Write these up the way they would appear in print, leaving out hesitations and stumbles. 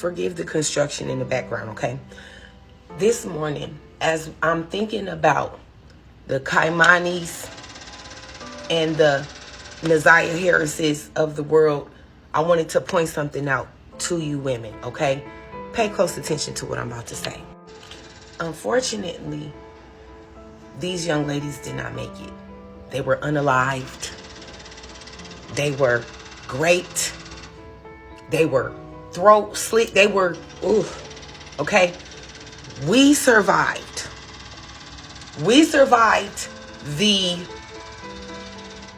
Forgive the construction in the background, okay? This morning, as I'm thinking about the Kaimanis and the Naziah Harrises of the world, I wanted to point something out to you women, okay? Pay close attention to what I'm about to say. Unfortunately, these young ladies did not make it. They were unalived. They were great. They were throat slit. They were, okay? We survived. We survived the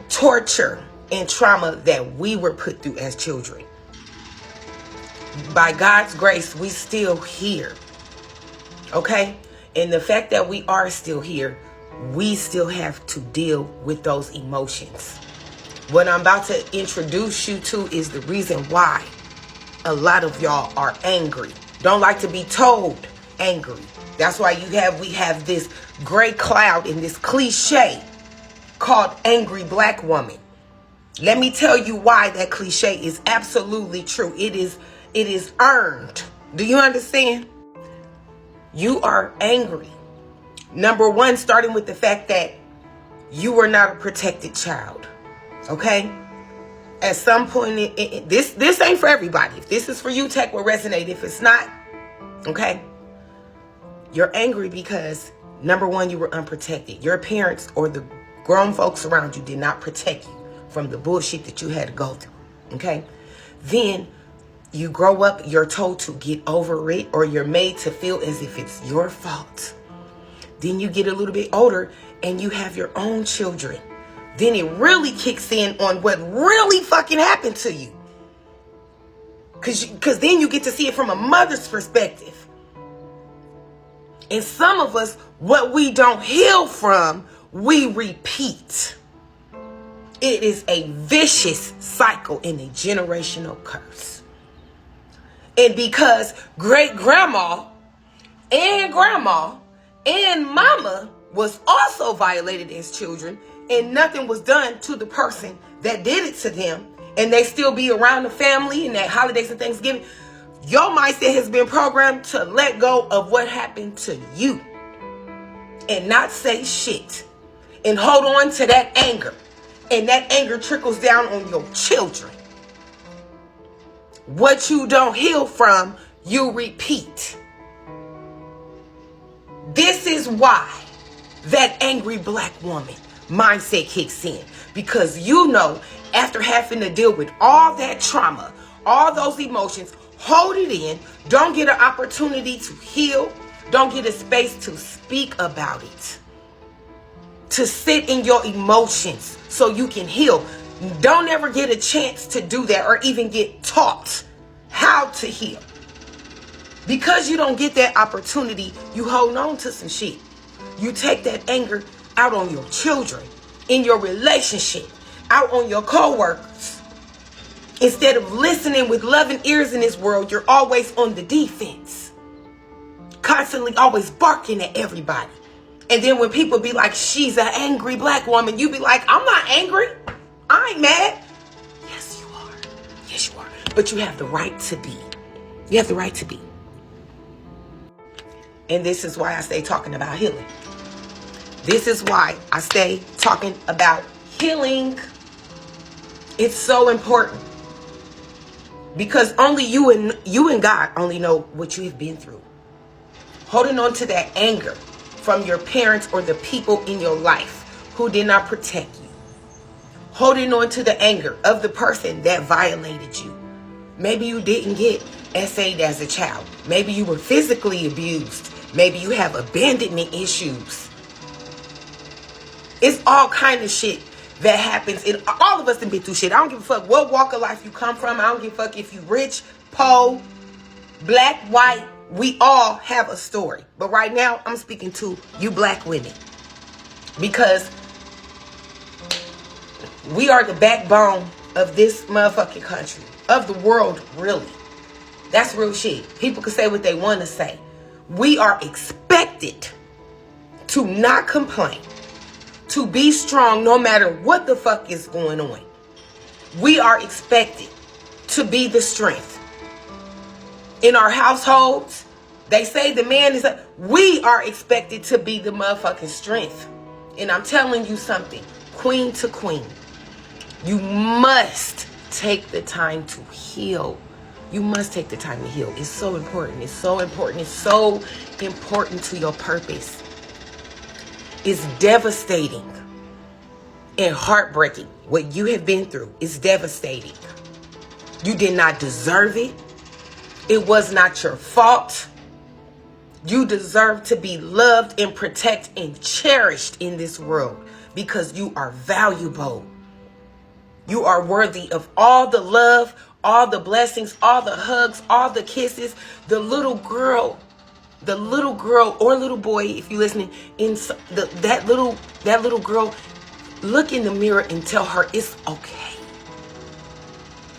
torture and trauma that we were put through as children. By God's grace, we still here. Okay? And the fact that we are still here, we still have to deal with those emotions. What I'm about to introduce you to is the reason why a lot of y'all are angry. Don't like to be told angry. That's why we have this gray cloud and this cliche called angry black woman. Let me tell you why that cliche is absolutely true. It is earned. Do you understand? You are angry. Number one, starting with the fact that you were not a protected child. Okay? At some point, this ain't for everybody. If this is for you, tech will resonate. If it's not, okay? You're angry because, number one, you were unprotected. Your parents or the grown folks around you did not protect you from the bullshit that you had to go through. Okay? Then you grow up, you're told to get over it, or you're made to feel as if it's your fault. Then you get a little bit older and you have your own children. Then it really kicks in on what really fucking happened to you. Because then you get to see it from a mother's perspective. And some of us, what we don't heal from, we repeat. It is a vicious cycle and a generational curse. And because great grandma and grandma and mama was also violated as children, and nothing was done to the person that did it to them, and they still be around the family and at holidays and Thanksgiving, your mindset has been programmed to let go of what happened to you and not say shit and hold on to that anger, and that anger trickles down on your children. What you don't heal from, you repeat. This is why that angry black woman mindset kicks in, because you know, after having to deal with all that trauma, all those emotions, hold it in, don't get an opportunity to heal, don't get a space to speak about it, to sit in your emotions so you can heal. Don't ever get a chance to do that or even get taught how to heal. Because you don't get that opportunity, you hold on to some shit. You take that anger out on your children, in your relationship, out on your co-workers. Instead of listening with loving ears in this world, you're always on the defense. Constantly always barking at everybody. And then when people be like, she's an angry black woman, you be like, I'm not angry. I ain't mad. Yes, you are. Yes, you are. But you have the right to be. You have the right to be. And this is why I stay talking about healing. This is why I stay talking about healing. It's so important. Because only you and God only know what you've been through. Holding on to that anger from your parents or the people in your life who did not protect you. Holding on to the anger of the person that violated you. Maybe you didn't get SA'd as a child. Maybe you were physically abused. Maybe you have abandonment issues. It's all kind of shit that happens. And all of us have been through shit. I don't give a fuck what walk of life you come from. I don't give a fuck if you rich, poor, black, white. We all have a story. But right now, I'm speaking to you black women. Because we are the backbone of this motherfucking country. Of the world, really. That's real shit. People can say what they want to say. We are expected to not complain. To be strong no matter what the fuck is going on. We are expected to be the strength. In our households, they say the man is we are expected to be the motherfucking strength. And I'm telling you something, queen to queen, you must take the time to heal. You must take the time to heal. It's so important. It's so important. It's so important to your purpose. It's devastating and heartbreaking. What you have been through is devastating. You did not deserve it. It was not your fault. You deserve to be loved and protected and cherished in this world because you are valuable. You are worthy of all the love, all the blessings, all the hugs, all the kisses. The little girl or little boy, if you're listening, that little girl, look in the mirror and tell her it's okay.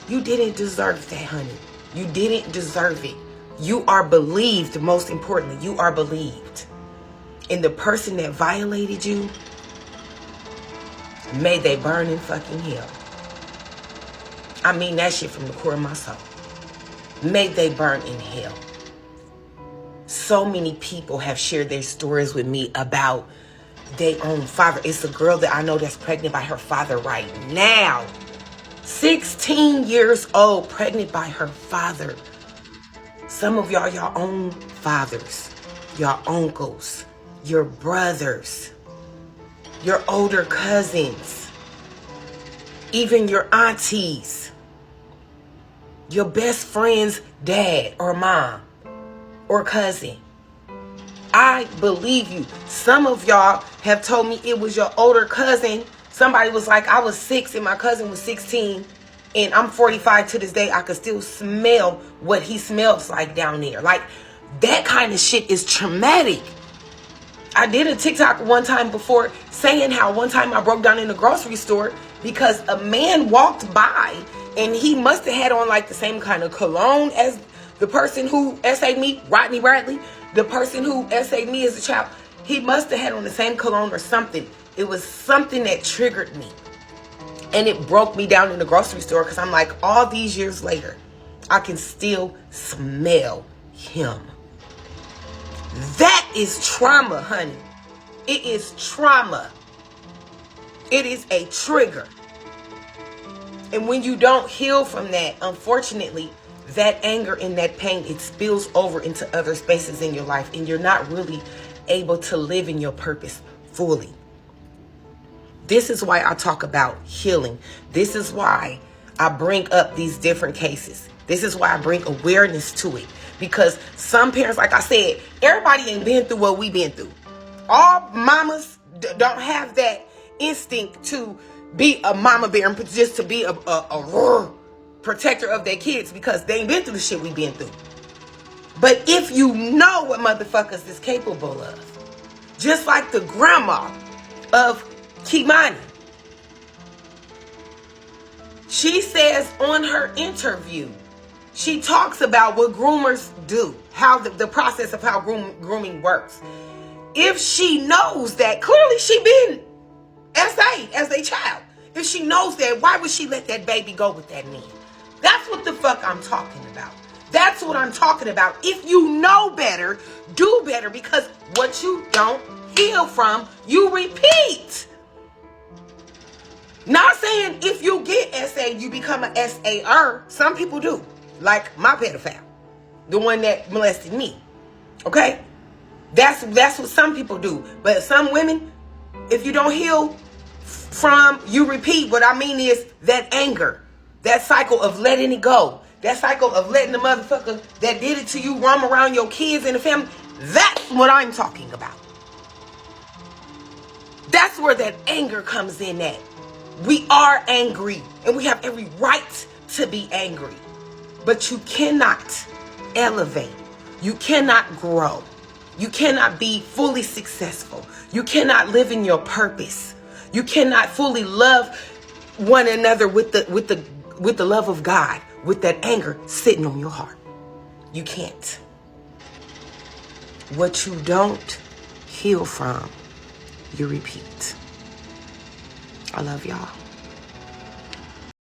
You didn't deserve that, honey. You didn't deserve it. You are believed, most importantly. You are believed. And the person that violated you, may they burn in fucking hell. I mean that shit from the core of my soul. May they burn in hell. So many people have shared their stories with me about their own father. It's a girl that I know that's pregnant by her father right now. 16 years old, pregnant by her father. Some of y'all, your own fathers, your uncles, your brothers, your older cousins, even your aunties, your best friend's dad or mom or cousin. I believe you. Some of y'all have told me it was your older cousin. Somebody was like, I was 6 and my cousin was 16. And I'm 45 to this day. I could still smell what he smells like down there. Like, that kind of shit is traumatic. I did a TikTok one time before saying how one time I broke down in the grocery store because a man walked by and he must have had on like the same kind of cologne as the person who essayed me, Rodney Bradley, the person who essayed me as a child. He must have had on the same cologne or something. It was something that triggered me. And it broke me down in the grocery store because I'm like, all these years later, I can still smell him. That is trauma, honey. It is trauma. It is a trigger. And when you don't heal from that, unfortunately, that anger and that pain, it spills over into other spaces in your life. And you're not really able to live in your purpose fully. This is why I talk about healing. This is why I bring up these different cases. This is why I bring awareness to it. Because some parents, like I said, everybody ain't been through what we been through. All mamas don't have that instinct to be a mama bear and just to be a protector of their kids because they ain't been through the shit we been through. But if you know what motherfuckers is capable of, just like the grandma of Kimani, she says on her interview, she talks about what groomers do, how the process of how grooming works. If she knows that, clearly she been SA as a child. If she knows that, why would she let that baby go with that man? That's what the fuck I'm talking about. That's what I'm talking about. If you know better, do better, because what you don't heal from, you repeat. Not saying if you get SA, you become an SAer. Some people do. Like my pedophile. The one that molested me. Okay? That's what some people do. But some women, if you don't heal from, you repeat. What I mean is that anger. That cycle of letting it go. That cycle of letting the motherfucker that did it to you roam around your kids and the family. That's what I'm talking about. That's where that anger comes in at. We are angry and we have every right to be angry. But you cannot elevate. You cannot grow. You cannot be fully successful. You cannot live in your purpose. You cannot fully love one another with the love of God, with that anger sitting on your heart. You can't. What you don't heal from, you repeat. I love y'all.